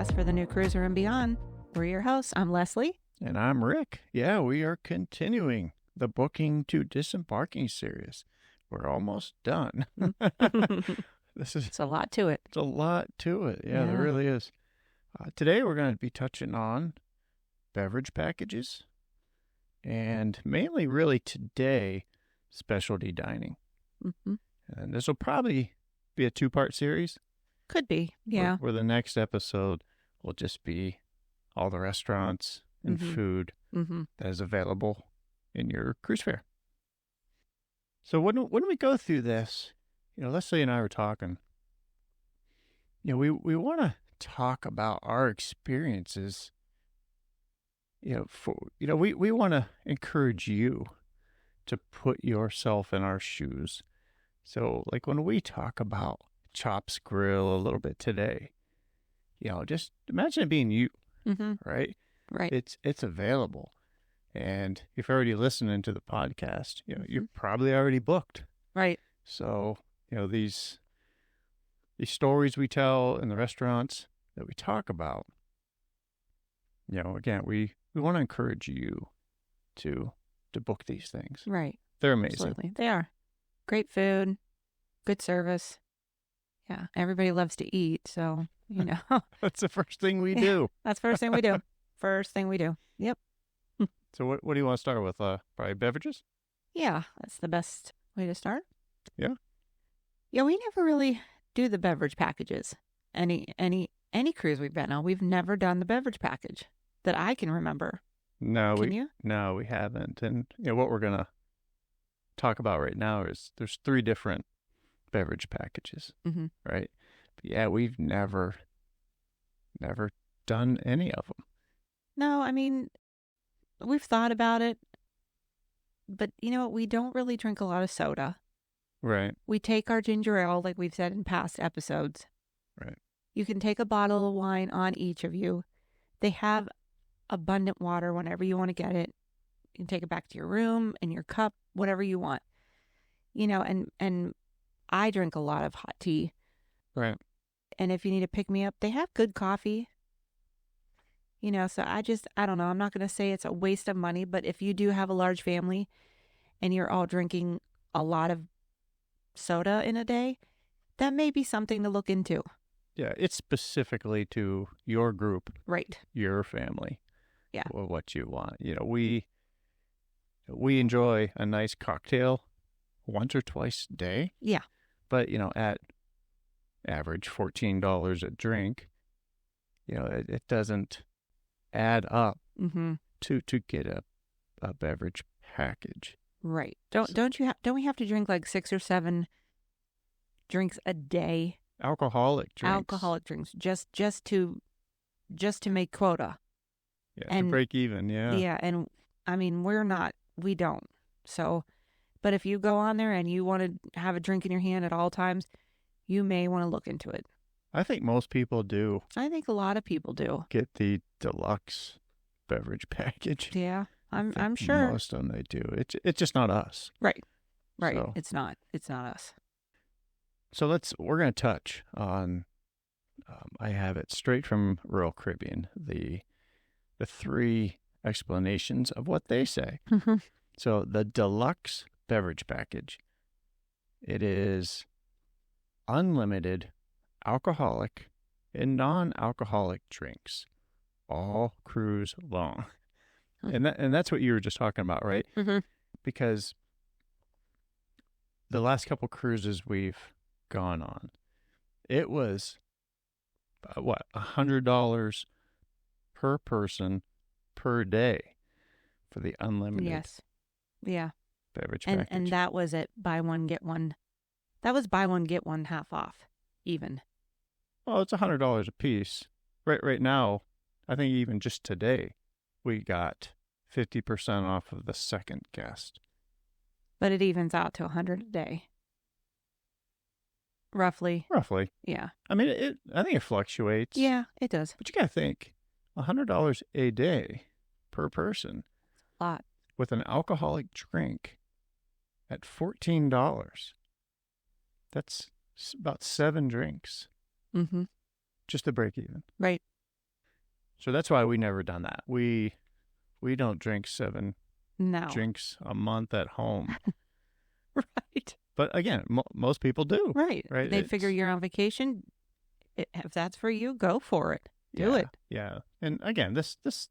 podcast for the new cruiser and beyond. We're your hosts. I'm Leslie. And I'm Rick. Yeah, we are continuing the booking to disembarking series. We're almost done. It's a lot to it. It's a lot to it. Yeah, there really is. Today we're going to be touching on beverage packages and mainly really today, specialty dining. Mm-hmm. And this will probably be a two-part series. Could be, yeah. Where the next episode will just be all the restaurants and food that is available in your cruise fare. So when we go through this, Leslie and I were talking, we want to talk about our experiences. We want to encourage you to put yourself in our shoes. So like when we talk about Chops Grill a little bit today, just imagine it being you, right? Right. It's available. And if you're already listening to the podcast, you're probably already booked. Right. So, these stories we tell in the restaurants that we talk about, again, we want to encourage you to book these things. Right. They're amazing. Absolutely. They are. Great food, good service. Yeah. Everybody loves to eat. So, That's the first thing we do. That's the first thing we do. First thing we do. Yep. So what do you want to start with? Probably beverages? Yeah. That's the best way to start. Yeah. Yeah. We never really do the beverage packages. Any cruise we've been on, we've never done the beverage package that I can remember. No, you? No, we haven't. And what we're gonna talk about right now is there's 3 different beverage packages, right? But yeah, we've never done any of them. No, I mean, we've thought about it, but we don't really drink a lot of soda. Right. We take our ginger ale, like we've said in past episodes. Right. You can take a bottle of wine on each of you. They have abundant water whenever you want to get it. You can take it back to your room, in your cup, whatever you want. And I drink a lot of hot tea. Right. And if you need to pick me up, they have good coffee. So I don't know. I'm not going to say it's a waste of money, but if you do have a large family and you're all drinking a lot of soda in a day, that may be something to look into. Yeah, it's specifically to your group. Right. Your family. Yeah. Or what you want. We enjoy a nice cocktail once or twice a day. Yeah. But, at average $14 a drink, it doesn't add up to get a beverage package. Right. Don't we have to drink like 6 or 7 drinks a day? Alcoholic drinks. Just to make quota. Yeah, and to break even, yeah. Yeah, and I mean, we don't. So, but if you go on there and you want to have a drink in your hand at all times, you may want to look into it. I think most people do. I think a lot of people do. Get the deluxe beverage package. Yeah, I'm sure. Most of them they do. It's just not us. Right. So, it's not us. So we're going to touch on, I have it straight from Royal Caribbean, the 3 explanations of what they say. So the deluxe beverage package, it is unlimited alcoholic and non-alcoholic drinks all cruise long. And that's what you were just talking about, right? Because the last couple cruises we've gone on, it was $100 per person per day for the unlimited. Yes. Yeah. Beverage package. And that was it. Buy one get one. That was buy one get one half off. Even. Well, it's $100 a piece. Right now, I think even just today, we got 50% off of the second guest. But it evens out to $100 a day. Roughly. Yeah. I mean, I think it fluctuates. Yeah, it does. But you got to think, $100 a day per person. A lot. With an alcoholic drink at $14. That's about 7 drinks. Mm-hmm. Just to break even. Right. So that's why we never done that. We don't drink 7 No. drinks a month at home. Right. But again, most people do. Right. Right. They figure you're on vacation. If that's for you, go for it. Do it. Yeah. And again, this is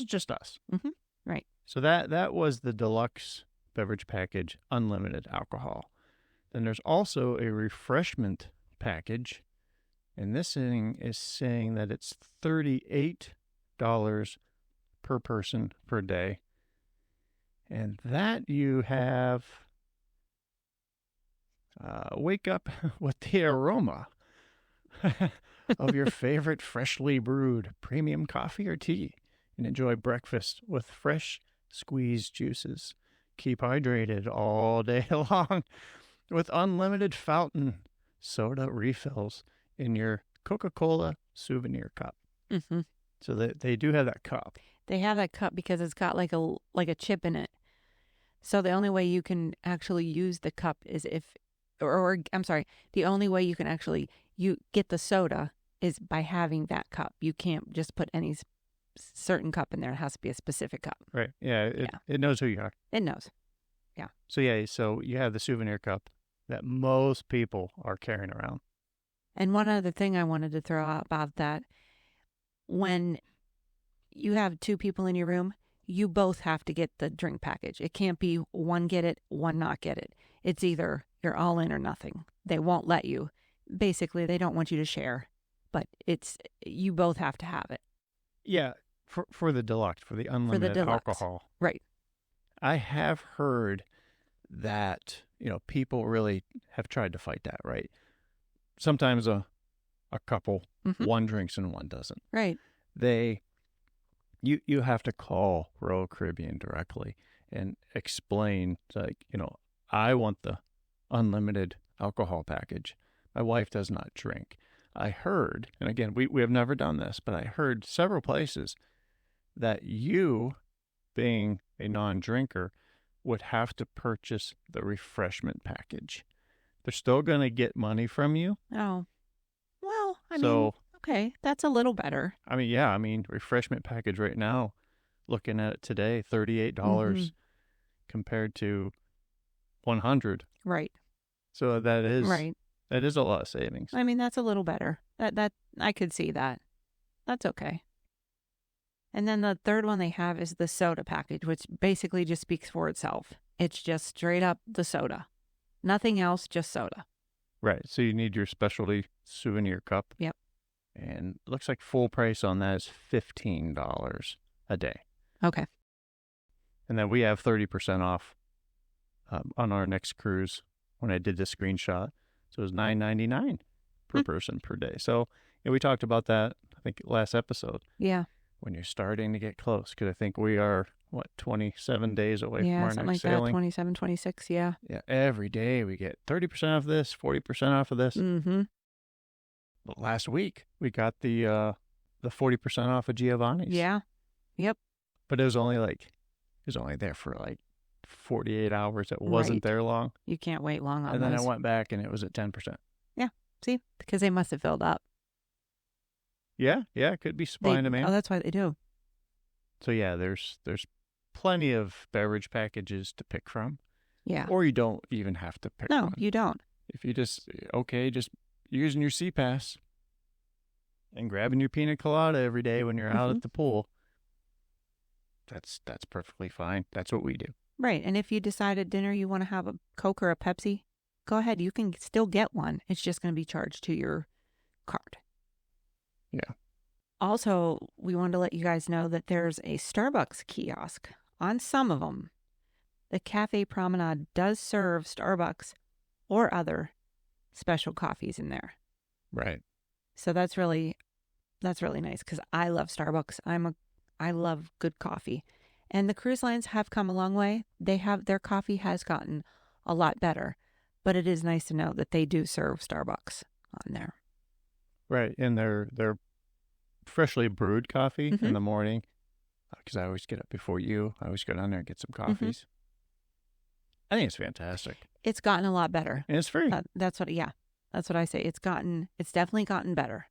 just us. Mm-hmm. Right. So that was the deluxe beverage package, unlimited alcohol. Then there's also a refreshment package, and this thing is saying that it's $38 per person per day. And that you have wake up with the aroma of your favorite freshly brewed premium coffee or tea and enjoy breakfast with fresh squeezed juices. Keep hydrated all day long with unlimited fountain soda refills in your Coca-Cola souvenir cup. Mm-hmm. So they do have that cup. They have that cup because it's got like a chip in it. So the only way you can actually use the cup is the only way you can actually get the soda is by having that cup. You can't just put any certain cup in there. It has to be a specific cup. Right. Yeah. It knows who you are. It knows. Yeah. So you have the souvenir cup that most people are carrying around. And one other thing I wanted to throw out about that, when you have 2 people in your room, you both have to get the drink package. It can't be one get it, one not get it. It's either you're all in or nothing. They won't let you. Basically, they don't want you to share, but you both have to have it. Yeah, for the deluxe, for the unlimited alcohol. Right. I have heard that, people really have tried to fight that, right? Sometimes a couple, one drinks and one doesn't. Right. You have to call Royal Caribbean directly and explain, like, I want the unlimited alcohol package. My wife does not drink. I heard, and again, we have never done this, but I heard several places that you, being a non-drinker, would have to purchase the refreshment package. They're still going to get money from you. Oh, well, I mean, okay, that's a little better. I mean, yeah, refreshment package right now, looking at it today, $38 compared to $100. Right. So that is right. That is a lot of savings. I mean, that's a little better. That I could see that. That's okay. And then the third one they have is the soda package, which basically just speaks for itself. It's just straight up the soda. Nothing else, just soda. Right. So you need your specialty souvenir cup. Yep. And it looks like full price on that is $15 a day. Okay. And then we have 30% off on our next cruise when I did the screenshot. So it was $9.99 per person per day. So we talked about that, I think, last episode. Yeah. When you're starting to get close, because I think we are, 27 days away from our something next like sailing. that, 27, 26, yeah. Yeah, every day we get 30% off this, 40% off of this. Mm-hmm. But last week, we got the 40% off of Giovanni's. Yeah. Yep. But it was only there for 48 hours. It wasn't there long. You can't wait long on And then those. I went back and it was at 10%. Yeah. See? Because they must have filled up. Yeah, it could be supply and demand. Oh, that's why they do. So yeah, there's plenty of beverage packages to pick from. Yeah. Or you don't even have to pick one. No, you don't. If you just using your sea pass and grabbing your pina colada every day when you're out at the pool, that's perfectly fine. That's what we do. Right. And if you decide at dinner you want to have a Coke or a Pepsi, go ahead. You can still get one. It's just going to be charged to your card. Yeah. Also, we wanted to let you guys know that there's a Starbucks kiosk on some of them. The Cafe Promenade does serve Starbucks or other special coffees in there. Right. So that's really nice because I love Starbucks. I love good coffee. And the cruise lines have come a long way. Their coffee has gotten a lot better, but it is nice to know that they do serve Starbucks on there. Right. And they're freshly brewed coffee in the morning, because I always get up before you. I always go down there and get some coffees. I think it's fantastic. It's gotten a lot better. And it's free. That's what I say. It's definitely gotten better.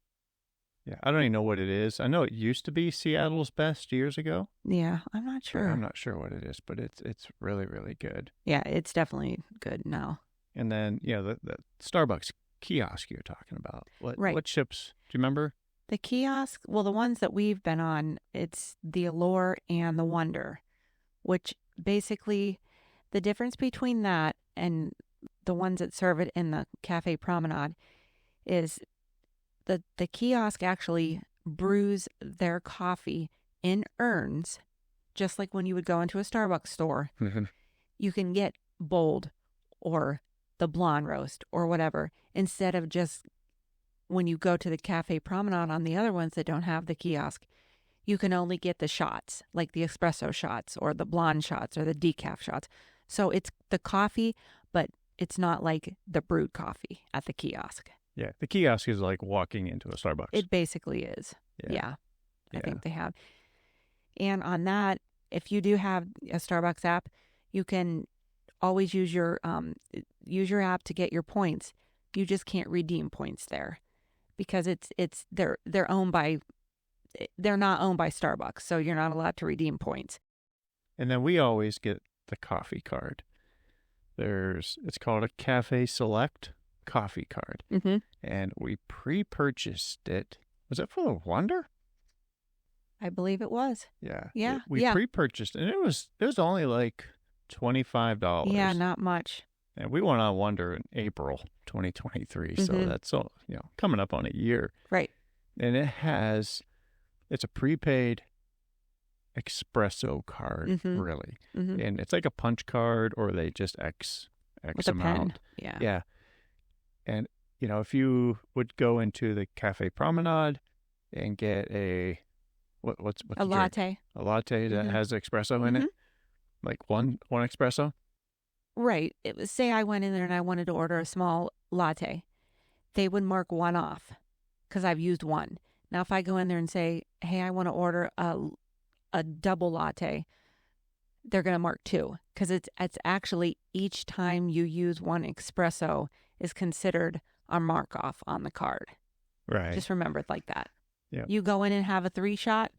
Yeah, I don't even know what it is. I know it used to be Seattle's best years ago. Yeah, I'm not sure. I'm not sure what it is, but it's really, really good. Yeah, it's definitely good now. And then, the Starbucks kiosk you're talking about. What ships? Do you remember? The kiosk, well, the ones that we've been on, it's the Allure and the Wonder, which basically the difference between that and the ones that serve it in the Cafe Promenade is the kiosk actually brews their coffee in urns, just like when you would go into a Starbucks store. Mm-hmm. You can get bold or the blonde roast or whatever, instead of just when you go to the Cafe Promenade on the other ones that don't have the kiosk, you can only get the shots, like the espresso shots or the blonde shots or the decaf shots. So it's the coffee, but it's not like the brewed coffee at the kiosk. Yeah, the kiosk is like walking into a Starbucks. It basically is. Yeah. I think they have. And on that, if you do have a Starbucks app, you can always use your app to get your points. You just can't redeem points there because they're not owned by Starbucks, so you're not allowed to redeem points. And then we always get the coffee card. It's called a Cafe Select coffee card. Mm-hmm. And we pre-purchased it. Was it for the Wonder? I believe it was. Yeah. Yeah. We pre-purchased and it was only like $25. Yeah, not much. And we went on Wonder in April 2023. So that's coming up on a year. Right. And it's a prepaid espresso card, really. Mm-hmm. And it's like a punch card or they just X with amount. A pen. Yeah. And, if you would go into the Cafe Promenade and get what's a latte. A latte that has espresso in it, like one espresso. Right. Say I went in there and I wanted to order a small latte. They would mark one off because I've used one. Now, if I go in there and say, hey, I want to order a double latte, they're going to mark two because it's actually each time you use one espresso is considered a mark off on the card. Right. Just remember it like that. Yeah. You go in and have a 3 shot,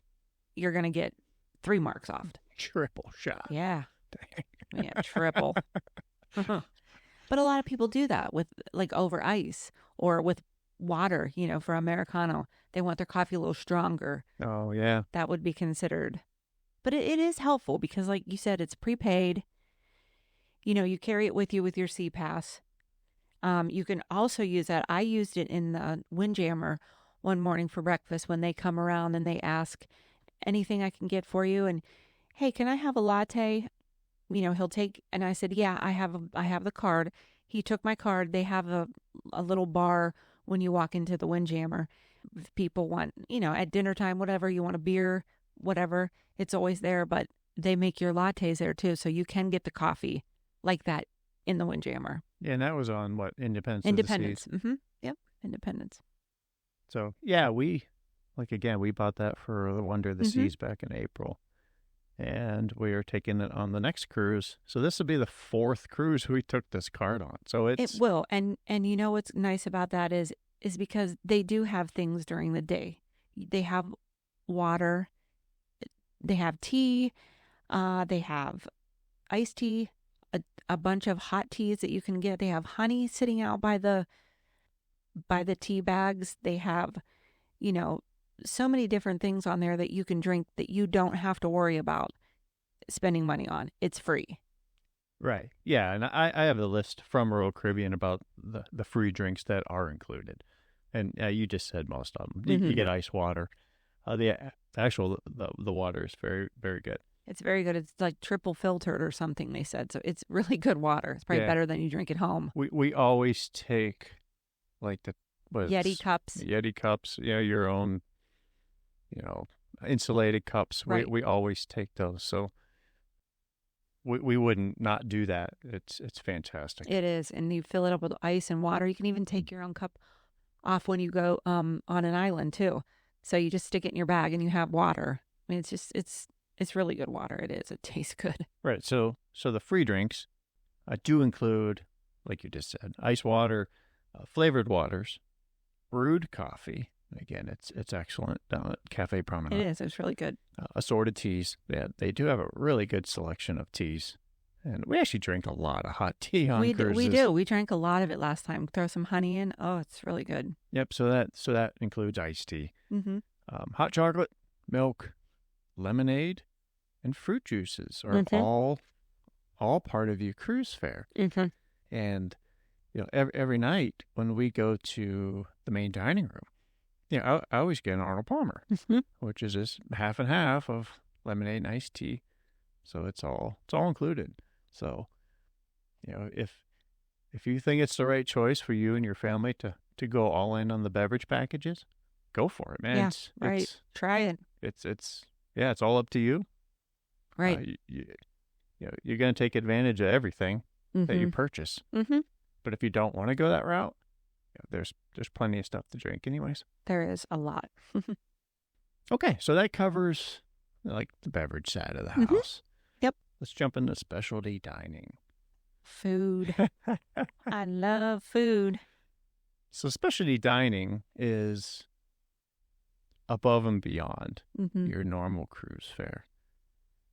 you're going to get 3 marks off. Triple shot. Yeah. Dang. Yeah, triple. But a lot of people do that with like over ice or with water, for Americano. They want their coffee a little stronger. Oh, yeah. That would be considered. But it is helpful because like you said, it's prepaid. You carry it with you with your C-Pass. You can also use that. I used it in the Windjammer one morning for breakfast when they come around and they ask anything I can get for you. And, hey, can I have a latte? He'll take, and I said, yeah, I have the card. He took my card. They have a little bar when you walk into the Windjammer. If people want, at dinner time, whatever, you want a beer, whatever, it's always there. But they make your lattes there too. So you can get the coffee like that in the Windjammer. Yeah, and that was on what? Independence. Mm-hmm. Yep. Independence. So, yeah, we bought that for the Wonder of the Seas back in April. And we are taking it on the next cruise. So this will be the 4th cruise we took this card on. So it will. And what's nice about that is because they do have things during the day. They have water. They have tea. They have iced tea. A bunch of hot teas that you can get. They have honey sitting out by the tea bags. They have, so many different things on there that you can drink that you don't have to worry about spending money on. It's free. Right. Yeah. And I have the list from Royal Caribbean about the free drinks that are included. And you just said most of them. You get ice water. The water is very, very good. It's very good. It's like triple filtered or something, they said. So it's really good water. It's probably better than you drink at home. We always take like Yeti cups. Yeti cups. Yeah, your own, insulated cups. Right. We always take those. So we wouldn't not do that. It's fantastic. It is. And you fill it up with ice and water. You can even take your own cup off when you go on an island too. So you just stick it in your bag and you have water. I mean, it's really good water. It is. It tastes good. Right. So the free drinks do include, like you just said, ice water, flavored waters, brewed coffee. Again, it's excellent down at Cafe Promenade. It is. It's really good. Assorted teas. They do have a really good selection of teas. And we actually drink a lot of hot tea on cruises. We do. We drank a lot of it last time. Throw some honey in. Oh, it's really good. Yep. So that includes iced tea, Mm-hmm. hot chocolate, milk, lemonade, and fruit juices are Mm-hmm. all part of your cruise fare. Mm-hmm. And every night when we go to the main dining room, I always get an Arnold Palmer, Mm-hmm. which is just half and half of lemonade and iced tea. So it's all included. So, if you think it's the right choice for you and your family to go all in on the beverage packages, go for it, man. Yeah, right. Try it. It's all up to you. Right. You're going to take advantage of everything that you purchase. Mm-hmm. But if you don't want to go that route, there's plenty of stuff to drink anyways. There is a lot. Okay, so that covers like the beverage side of the Mm-hmm. house. Yep. Let's jump into specialty dining. Food. I love food. So specialty dining is above and beyond Mm-hmm. your normal cruise fare.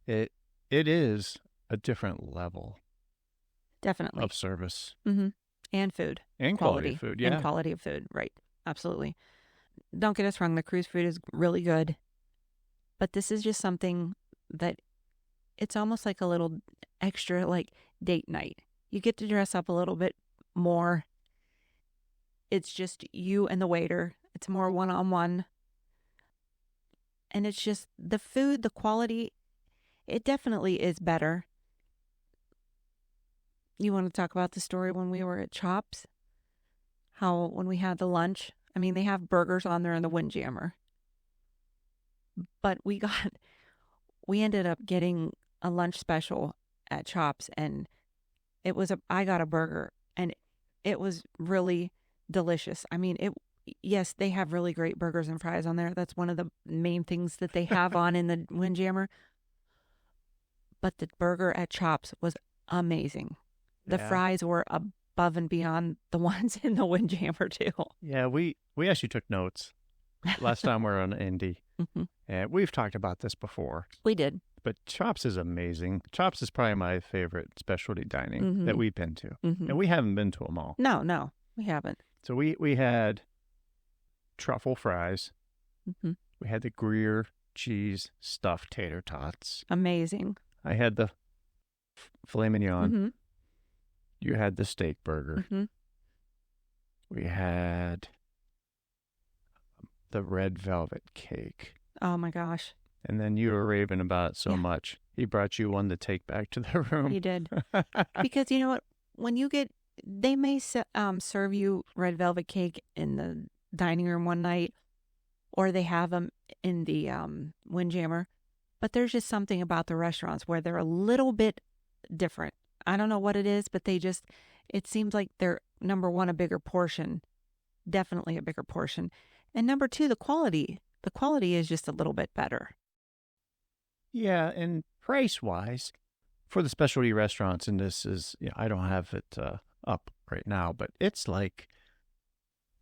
It is a different level Definitely. of service Mm-hmm. And food. and quality of food. Yeah. And quality of food. Right. Absolutely. Don't get us wrong. The cruise food is really good. But this is just something that it's almost like a little extra like date night. You get to dress up a little bit more. It's just you and the waiter. It's more one-on-one. And it's just the food, the quality, it definitely is better. You want to talk about the story when we were at Chops? How when we had the lunch, I mean, they have burgers on there in the Windjammer. But we ended up getting a lunch special at Chops, and I got a burger, and it was really delicious. I mean, yes, they have really great burgers and fries on there. That's one of the main things that they have on in the Windjammer. But the burger at Chops was amazing. The fries were above and beyond the ones in the Windjammer too. Yeah, we actually took notes last time we were on Indy. Mm-hmm. And we've talked about this before. We did. But Chops is amazing. Chops is probably my favorite specialty dining that we've been to. Mm-hmm. And we haven't been to them all. No, we haven't. So we had truffle fries. Mm-hmm. We had the Gruyere cheese stuffed tater tots. Amazing. I had the filet mignon. Mm-hmm. You had the steak burger. Mm-hmm. We had the red velvet cake. Oh my gosh. And then you were raving about it so much. He brought you one to take back to the room. He did. Because you know what? When you they may serve you red velvet cake in the dining room one night, or they have them in the Windjammer. But there's just something about the restaurants where they're a little bit different. I don't know what it is, but it seems like they're, number one, a bigger portion. Definitely a bigger portion. And number two, the quality. The quality is just a little bit better. Yeah, and price-wise, for the specialty restaurants, and this is, I don't have it up right now, but it's like,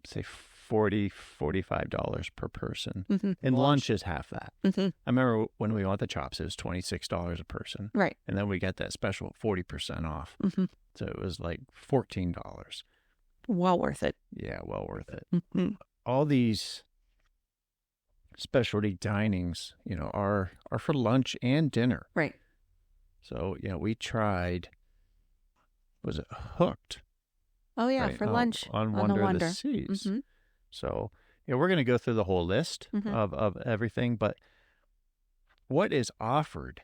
say, $40, $45 per person. Mm-hmm. And lunch is half that. Mm-hmm. I remember when we went to Chops, it was $26 a person. Right. And then we got that special 40% off. Mm-hmm. So it was like $14. Well worth it. Yeah, well worth it. Mm-hmm. All these specialty dinings, are for lunch and dinner. Right. So, we tried, was it Hooked? Oh, yeah, right? for lunch. On Wonder of the Seas. Mm-hmm. So, we're going to go through the whole list of everything, but what is offered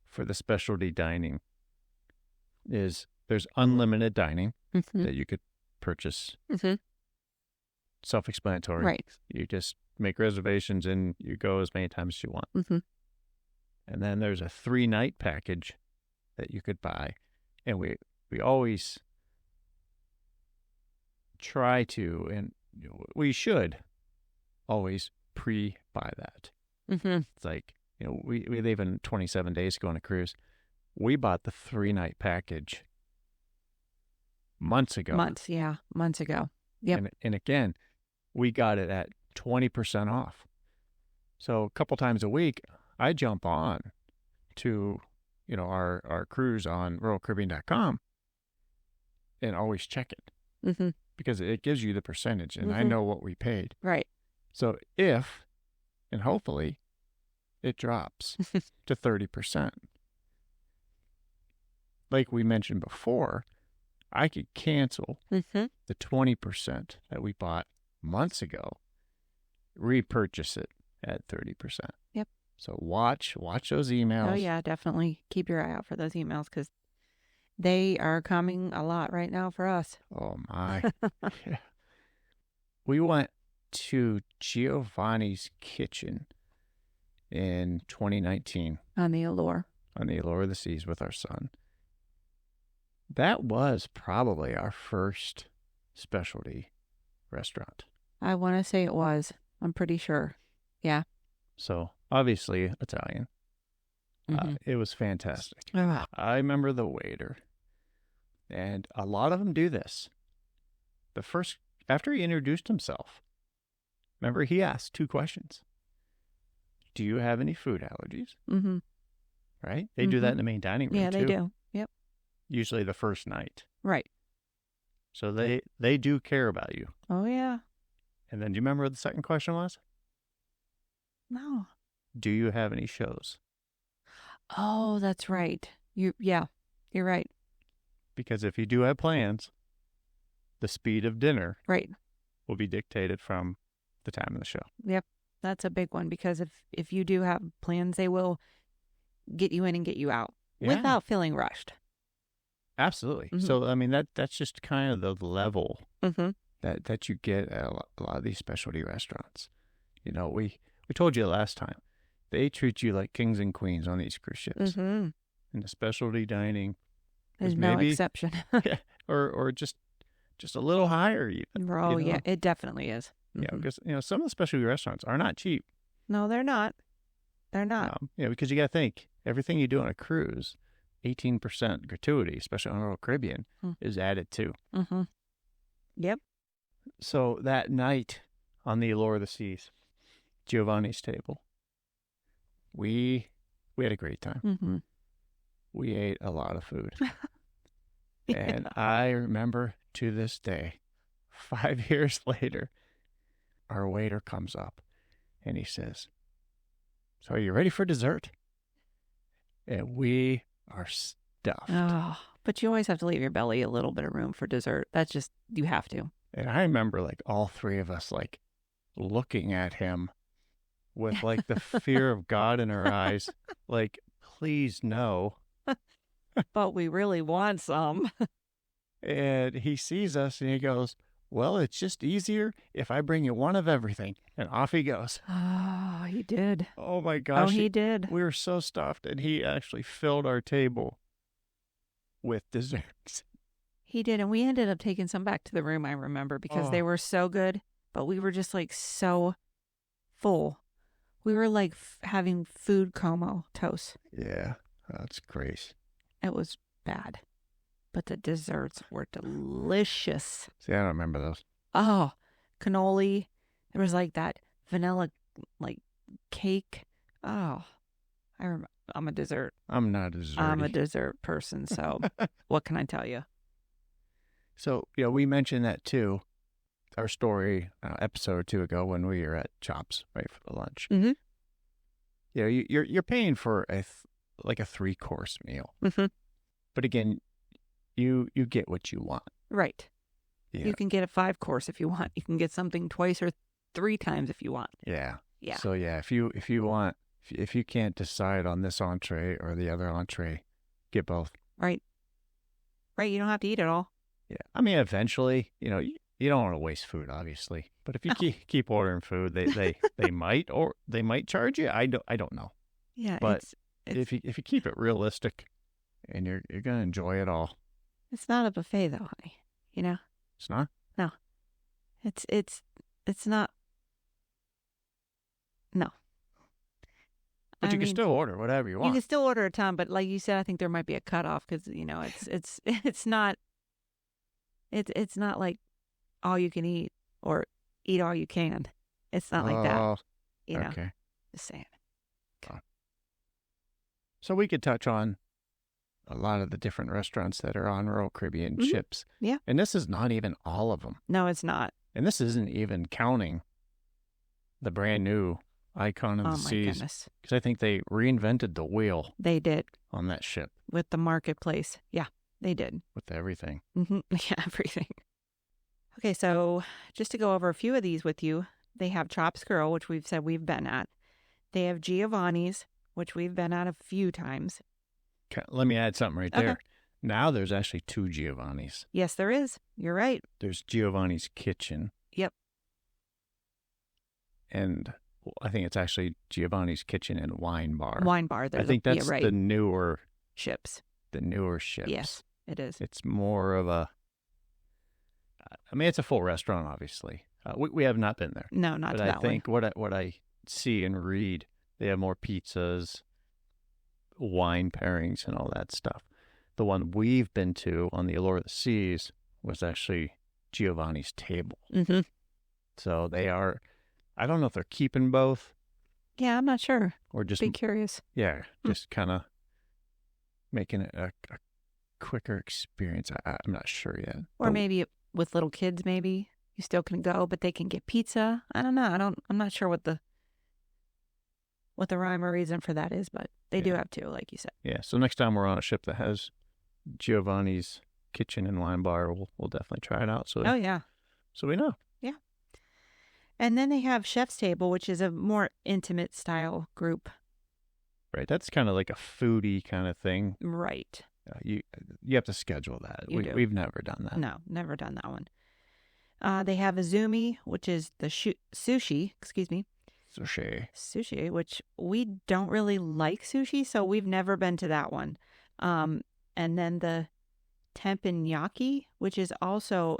for the specialty dining is there's unlimited dining that you could purchase. Mm-hmm. Self-explanatory. Right. You just make reservations and you go as many times as you want. Mm-hmm. And then there's a 3-night package that you could buy. And we always try to, and we should always pre-buy that. Mm-hmm. It's like, we leave in 27 days to go on a cruise. We bought the 3-night package months ago. Months ago. Yep. And again, we got it at 20% off. So a couple times a week, I jump on to, our cruise on RoyalCaribbean.com and always check it because it gives you the percentage, and I know what we paid. Right. So if, and hopefully, it drops to 30%. Like we mentioned before, I could cancel the 20% that we bought months ago, repurchase it at 30%. Yep. So watch those emails. Oh, yeah, definitely keep your eye out for those emails because they are coming a lot right now for us. Oh, my. Yeah. We went to Giovanni's Kitchen in 2019. On the Allure. On the Allure of the Seas with our son. That was probably our first specialty restaurant. I want to say it was. I'm pretty sure. Yeah. So, obviously, Italian. It was fantastic. I remember the waiter, and a lot of them do this. After he introduced himself, remember he asked 2 questions. Do you have any food allergies? Right? They do that in the main dining room, too. Yeah, they do. Yep. Usually the first night. Right. So they do care about you. Oh, yeah. And then do you remember what the second question was? No. Do you have any shows? Oh, that's right. You're right. Because if you do have plans, the speed of dinner will be dictated from the time of the show. Yep. That's a big one because if you do have plans, they will get you in and get you out without feeling rushed. Absolutely. So, I mean, that's just kind of the level that you get at a lot of these specialty restaurants. We told you last time, they treat you like kings and queens on these cruise ships. And the specialty dining is no exception. or just a little higher even. Oh, yeah, it definitely is. Yeah, because, some of the specialty restaurants are not cheap. No, they're not. They're not. Because you got to think, everything you do on a cruise, 18% gratuity, especially on Royal Caribbean, is added too. Yep. So that night on the Allure of the Seas, Giovanni's table, we had a great time. We ate a lot of food. And I remember to this day, 5 years later, our waiter comes up and he says, "So are you ready for dessert?" And we are stuffed. Oh, but you always have to leave your belly a little bit of room for dessert. That's just, you have to. And I remember all 3 of us looking at him with the fear of God in our eyes, please no. But we really want some. And he sees us and he goes, "Well, it's just easier if I bring you one of everything." And off he goes. Oh, he did. Oh, my gosh. Oh, he did. We were so stuffed, and he actually filled our table with desserts. He did, and we ended up taking some back to the room, I remember, because they were so good, but we were just so full. We were having food comatose. Yeah, that's great. It was bad, but the desserts were delicious. See, I don't remember those. Oh, cannoli. There was that vanilla cake. Oh, I'm a dessert. I'm not a dessert. I'm a dessert person, so what can I tell you? So, we mentioned that too, our story, episode or 2 ago when we were at Chops, right, for the lunch. You're paying for a 3-course meal. But again, you get what you want. Right. Yeah. You can get a 5-course if you want. You can get something twice or 3 times if you want. Yeah. Yeah. So if you can't decide on this entree or the other entree, get both. Right. You don't have to eat it all. Yeah. I mean, eventually, you don't want to waste food, obviously. But if you keep ordering food, they might charge you. I don't know. Yeah. But if you keep it realistic, and you're gonna enjoy it all. It's not a buffet, though, honey. It's not. No. It's not. No. But you can still order whatever you want. You can still order a ton, but like you said, I think there might be a cutoff because it's not. It's not like all you can eat or eat all you can. It's not like that. Oh, You know, okay. just saying. So we could touch on a lot of the different restaurants that are on Royal Caribbean ships. Yeah. And this is not even all of them. No, it's not. And this isn't even counting the brand new Icon of the Seas. Goodness. Because I think they reinvented the wheel. They did. On that ship. With the marketplace. Yeah, they did. With everything. Yeah, everything. Okay, so just to go over a few of these with you, they have Chops Girl, which we've said we've been at. They have Giovanni's, which we've been at a few times. Okay, let me add something right there. Now there's actually 2 Giovanni's. Yes, there is. You're right. There's Giovanni's Kitchen. Yep. And I think it's actually Giovanni's Kitchen and Wine Bar. Wine Bar. I think that's the newer ships. The newer ships. Yes, it is. It's more of a, I mean, it's a full restaurant, obviously. We have not been there. No, not to that one. But I think what I see and read, they have more pizzas, wine pairings, and all that stuff. The one we've been to on the Allure of the Seas was actually Giovanni's Table. Mm-hmm. So they are, I don't know if they're keeping both. Yeah, I'm not sure. Or just be curious. Yeah, just kind of making it a quicker experience. I'm not sure yet. Or maybe with little kids, maybe you still can go, but they can get pizza. I don't know. I'm not sure what the rhyme or reason for that is, but they do have 2, like you said. Yeah. So next time we're on a ship that has Giovanni's Kitchen and Wine Bar, we'll definitely try it out. So so we know. Yeah. And then they have Chef's Table, which is a more intimate style group. Right. That's kind of like a foodie kind of thing. Right. You have to schedule that. We've never done that. No, never done that one. They have Azumi, which is the sushi, Sushi, which we don't really like sushi, so we've never been to that one. And then the teppanyaki, which is also,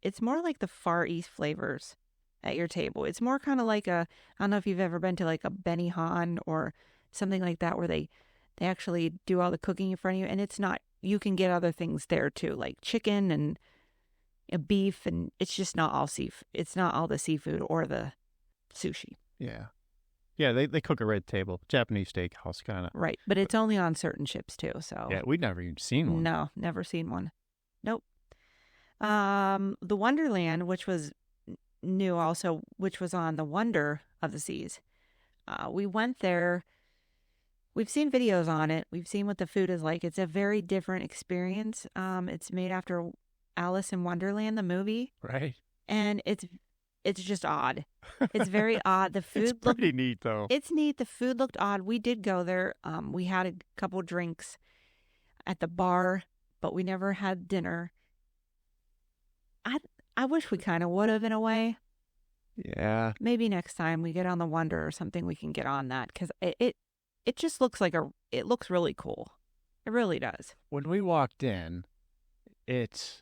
it's more like the Far East flavors at your table. It's more kind of like I don't know if you've ever been to like a Benihana or something like that where they actually do all the cooking in front of you, and it's not, you can get other things there too, like chicken and beef, and it's just not all it's not all the seafood or the sushi. Yeah. Yeah, they cook it right at the table. Japanese steakhouse kind of. Right, but it's only on certain ships too, so. Yeah, we'd never even seen one. No, never seen one. Nope. The Wonderland, which was new also, which was on the Wonder of the Seas. We went there. We've seen videos on it. We've seen what the food is like. It's a very different experience. It's made after Alice in Wonderland, the movie. Right. And it's just odd. It's very odd. The food it's pretty neat, though. It's neat. The food looked odd. We did go there. We had a couple drinks at the bar, but we never had dinner. I wish we kind of would have in a way. Yeah. Maybe next time we get on the Wonder or something, we can get on that, because it just looks like it looks really cool. It really does. When we walked in, it's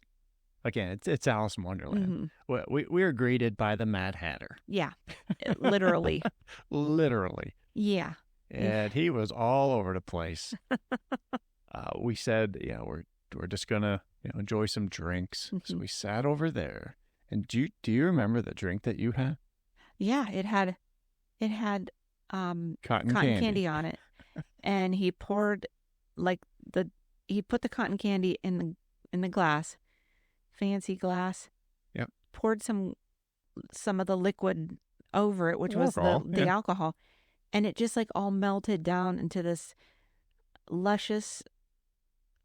Alice in Wonderland. Mm-hmm. We were greeted by the Mad Hatter. Yeah, literally. Literally. Yeah. And he was all over the place. We said, we're just gonna enjoy some drinks. Mm-hmm. So we sat over there. And do you remember the drink that you had? Yeah, it had cotton candy on it, and he poured he put the cotton candy in the glass. Fancy glass. Yep. Poured some of the liquid over it, which was the alcohol, and it just like all melted down into this luscious,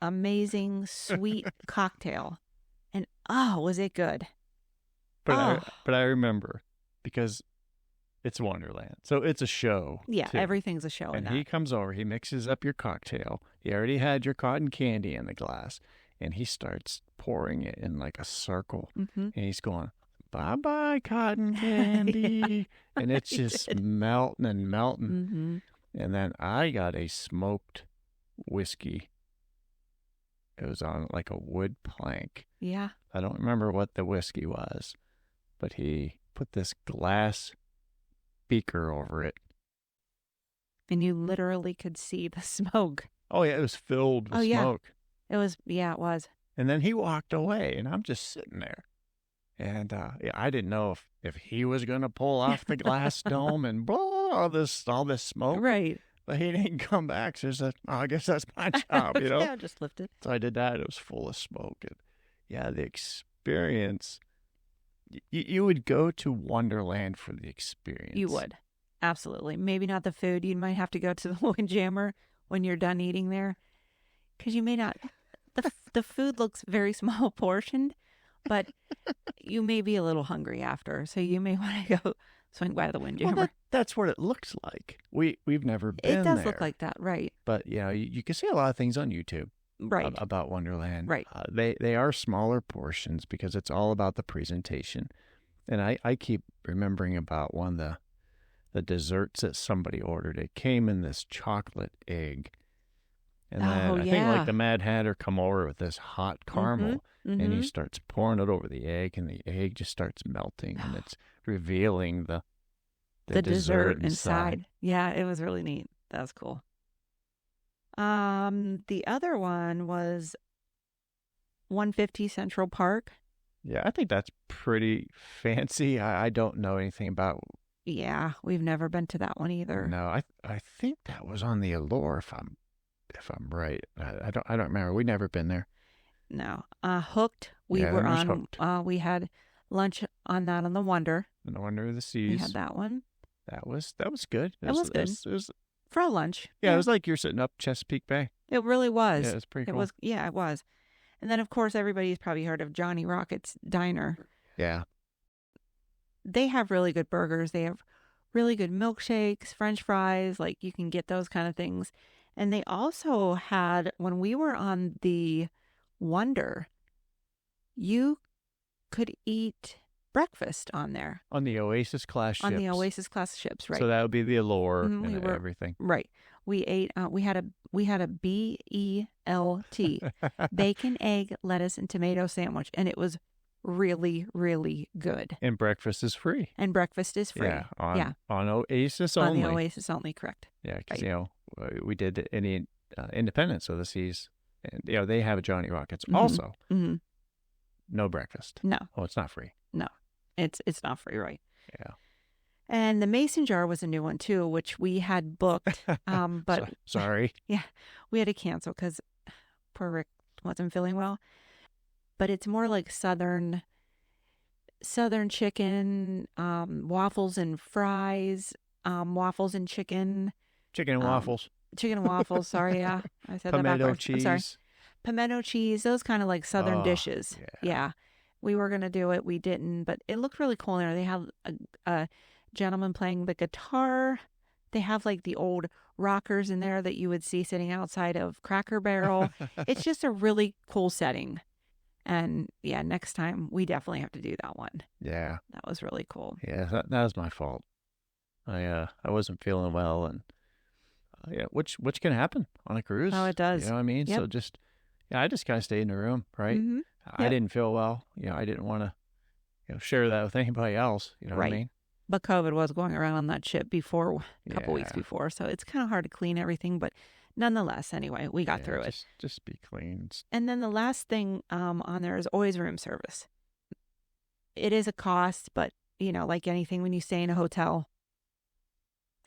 amazing, sweet cocktail. And was it good? But I remember, because it's Wonderland, so it's a show. Yeah, too. Everything's a show. And he comes over, he mixes up your cocktail. You already had your cotton candy in the glass. And he starts pouring it in like a circle. Mm-hmm. And he's going, bye-bye, cotton candy. Yeah, and it's just melting and melting. Mm-hmm. And then I got a smoked whiskey. It was on like a wood plank. Yeah. I don't remember what the whiskey was, but he put this glass beaker over it. And you literally could see the smoke. Oh, yeah, it was filled with smoke. It was. And then he walked away, and I'm just sitting there. And yeah, I didn't know if he was going to pull off the glass dome and blow all this smoke. Right. But he didn't come back. So I said, oh, I guess that's my job, you know? Yeah, just lift it. So I did that. It was full of smoke. And yeah, the experience, you would go to Wonderland for the experience. You would. Absolutely. Maybe not the food. You might have to go to the Windjammer when you're done eating there. Because you may not, the food looks very small portioned, but you may be a little hungry after. So you may want to go swing by the Windjammer. Well, that's what it looks like. We've never been there. It does look like that, right. But, you know, you can see a lot of things on YouTube. Right. About Wonderland. Right. They are smaller portions because it's all about the presentation. And I keep remembering about one of the desserts that somebody ordered. It came in this chocolate egg. And then I think like the Mad Hatter come over with this hot caramel and he starts pouring it over the egg and the egg just starts melting and it's revealing the dessert inside. Yeah, it was really neat. That was cool. The other one was 150 Central Park. Yeah, I think that's pretty fancy. I don't know anything about. Yeah, we've never been to that one either. No, I think that was on the Allure if I'm right. I don't remember. We've never been there. No. Hooked. We were on Hooked. We had lunch on that on the Wonder. On the Wonder of the Seas. We had that one. That was good. It was good. It was for a lunch. Yeah, it was like you're sitting up Chesapeake Bay. It really was. Yeah, it was pretty cool. It was. And then, of course, everybody's probably heard of Johnny Rocket's Diner. Yeah. They have really good burgers. They have really good milkshakes, French fries. Like, you can get those kind of things. And they also had, when we were on the Wonder, you could eat breakfast on there. On the Oasis class ships. On the Oasis class ships, right. So that would be the Allure and everything. Right. We ate, we had a BELT, bacon, egg, lettuce, and tomato sandwich. And it was really, really good. And breakfast is free. Yeah, on Oasis only. On the Oasis only, correct. Yeah, because, you know, we did any Independence of the Seas. And, you know, they have a Johnny Rockets also. Mm-hmm. No breakfast. No. Oh, it's not free. No, it's not free, right? Yeah. And the Mason jar was a new one too, which we had booked. But sorry. Yeah, we had to cancel because poor Rick wasn't feeling well. But it's more like southern chicken, waffles and fries, waffles and chicken. Chicken and waffles. Chicken and waffles. Sorry, yeah, I said that backwards. Cheese. I'm sorry. Pimento cheese. Those kind of like southern dishes. Yeah. We were gonna do it. We didn't, but it looked really cool in there. They have a gentleman playing the guitar. They have like the old rockers in there that you would see sitting outside of Cracker Barrel. It's just a really cool setting. And yeah, next time we definitely have to do that one. Yeah. That was really cool. Yeah, that was my fault. I wasn't feeling well and which can happen on a cruise. Oh, it does. You know what I mean? Yep. So I just kind of stayed in the room, right? Mm-hmm. Yep. I didn't feel well. You know, I didn't want to share that with anybody else. You know what I mean? But COVID was going around on that ship before, a couple weeks before. So it's kind of hard to clean everything. But nonetheless, anyway, we got through it. Just be clean. And then the last thing on there is always room service. It is a cost, but, you know, like anything when you stay in a hotel,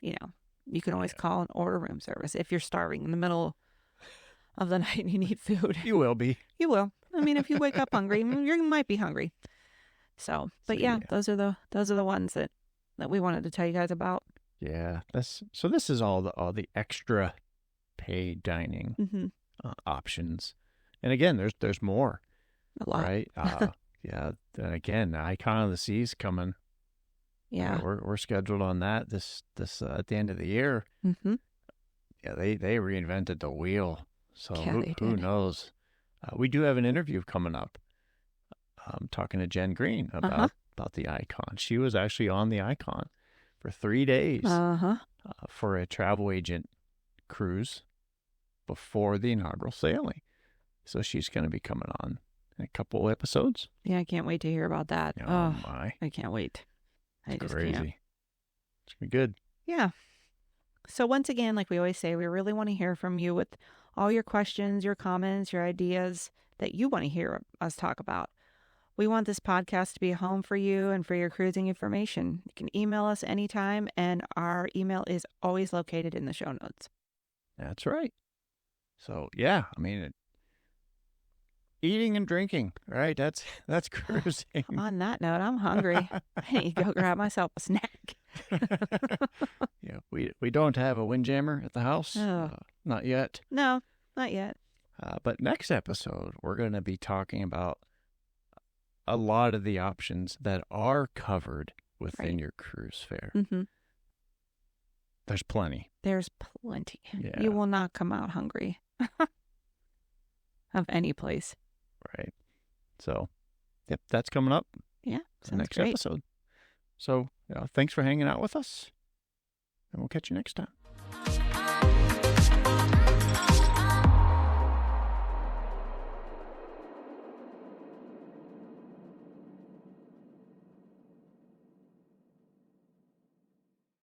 you know, you can always call and order room service if you're starving in the middle of the night and you need food. You will be. You will. I mean, if you wake up hungry, you might be hungry. So, but those are the ones that we wanted to tell you guys about. Yeah, this is all the extra paid dining options, and again, there's more. A lot, right? Yeah. Then again, the Icon of the Seas coming. Yeah, we're scheduled on that this at the end of the year. Mm-hmm. Yeah, they reinvented the wheel, so who knows? We do have an interview coming up. I'm talking to Jenn Greene about the Icon. She was actually on the Icon for 3 days for a travel agent cruise before the inaugural sailing. So she's going to be coming on in a couple episodes. Yeah, I can't wait to hear about that. Oh my! I can't wait. I just crazy. Can't. It's going to be good. Yeah. So once again, like we always say, we really want to hear from you with all your questions, your comments, your ideas that you want to hear us talk about. We want this podcast to be a home for you and for your cruising information. You can email us anytime, and our email is always located in the show notes. That's right. So, yeah, I mean, eating and drinking, right? That's cruising. On that note, I'm hungry. I need to go grab myself a snack. Yeah, we don't have a windjammer at the house. Not yet. No, not yet. But next episode, we're going to be talking about a lot of the options that are covered within your cruise fare. Mm-hmm. There's plenty. There's plenty. Yeah. You will not come out hungry of any place. Right. So, yep, that's coming up. Yeah, sounds next great. episode. So, thanks for hanging out with us, and we'll catch you next time.